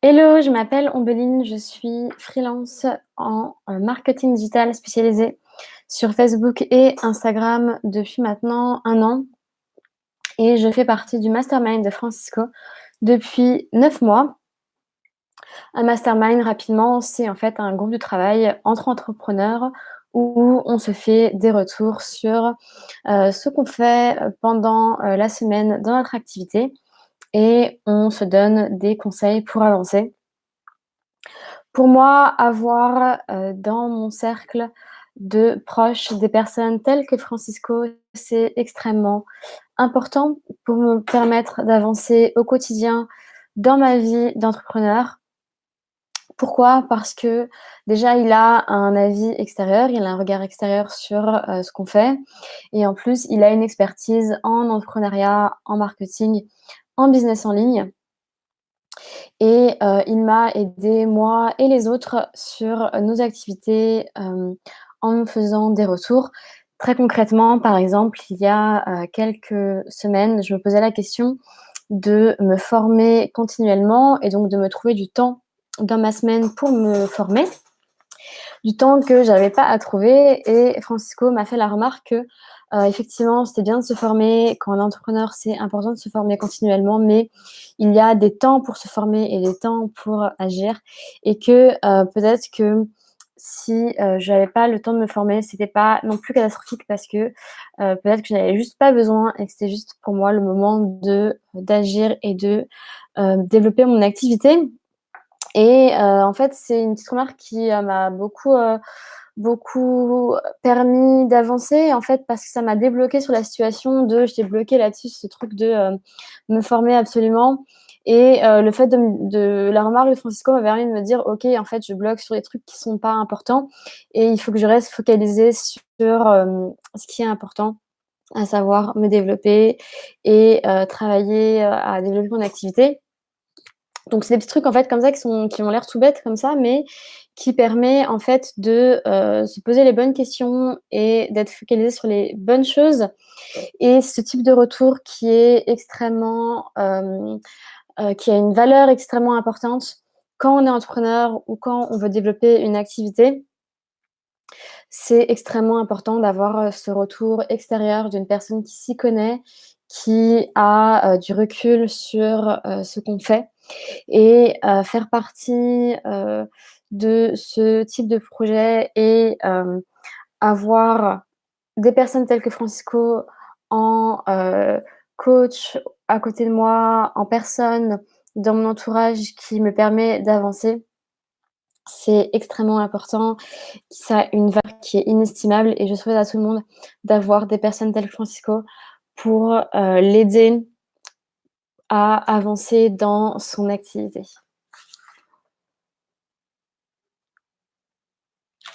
Hello, je m'appelle Ombeline, je suis freelance en marketing digital spécialisée sur Facebook et Instagram depuis maintenant 1 an et je fais partie du mastermind de Francisco depuis 9 mois. Un mastermind rapidement, c'est en fait un groupe de travail entre entrepreneurs où on se fait des retours sur, ce qu'on fait, pendant, la semaine dans notre activité et on se donne des conseils pour avancer. Pour moi, avoir, dans mon cercle de proches des personnes telles que Francisco, c'est extrêmement important pour me permettre d'avancer au quotidien dans ma vie d'entrepreneur. Pourquoi? Parce que déjà, il a un avis extérieur, il a un regard extérieur sur, ce qu'on fait et en plus, il a une expertise en entrepreneuriat, en marketing, en business en ligne et il m'a aidé moi et les autres sur nos activités, en me faisant des retours. Très concrètement, par exemple, il y a, quelques semaines, je me posais la question de me former continuellement et donc de me trouver du temps dans ma semaine pour me former, du temps que j'avais pas à trouver et Francisco m'a fait la remarque que, effectivement, c'était bien de se former. Quand on est entrepreneur, c'est important de se former continuellement, mais il y a des temps pour se former et des temps pour agir et que, peut-être que si, j'avais pas le temps de me former, c'était pas non plus catastrophique parce que, peut-être que je n'avais juste pas besoin et que c'était juste pour moi le moment de d'agir et de, développer mon activité et en fait, c'est une petite remarque qui, m'a beaucoup permis d'avancer, en fait, parce que ça m'a débloquée sur la situation de j'étais bloquée là-dessus, ce truc de, me former absolument et le fait de la remarque de Francisco m'a permis de me dire: «OK, en fait, je bloque sur les trucs qui sont pas importants et il faut que je reste focalisée sur, ce qui est important, à savoir me développer et travailler, à développer mon activité». Donc c'est des petits trucs en fait comme ça qui ont l'air tout bêtes comme ça, mais qui permet en fait de, se poser les bonnes questions et d'être focalisé sur les bonnes choses et ce type de retour qui est extrêmement, qui a une valeur extrêmement importante quand on est entrepreneur ou quand on veut développer une activité. C'est extrêmement important d'avoir, ce retour extérieur d'une personne qui s'y connaît, qui a, du recul sur, ce qu'on fait et faire partie, de ce type de projet et avoir des personnes telles que Francisco en, coach à côté de moi, en personne dans mon entourage qui me permet d'avancer, c'est extrêmement important. Ça a une valeur qui est inestimable et je souhaite à tout le monde d'avoir des personnes telles que Francisco pour, l'aider à avancer dans son activité.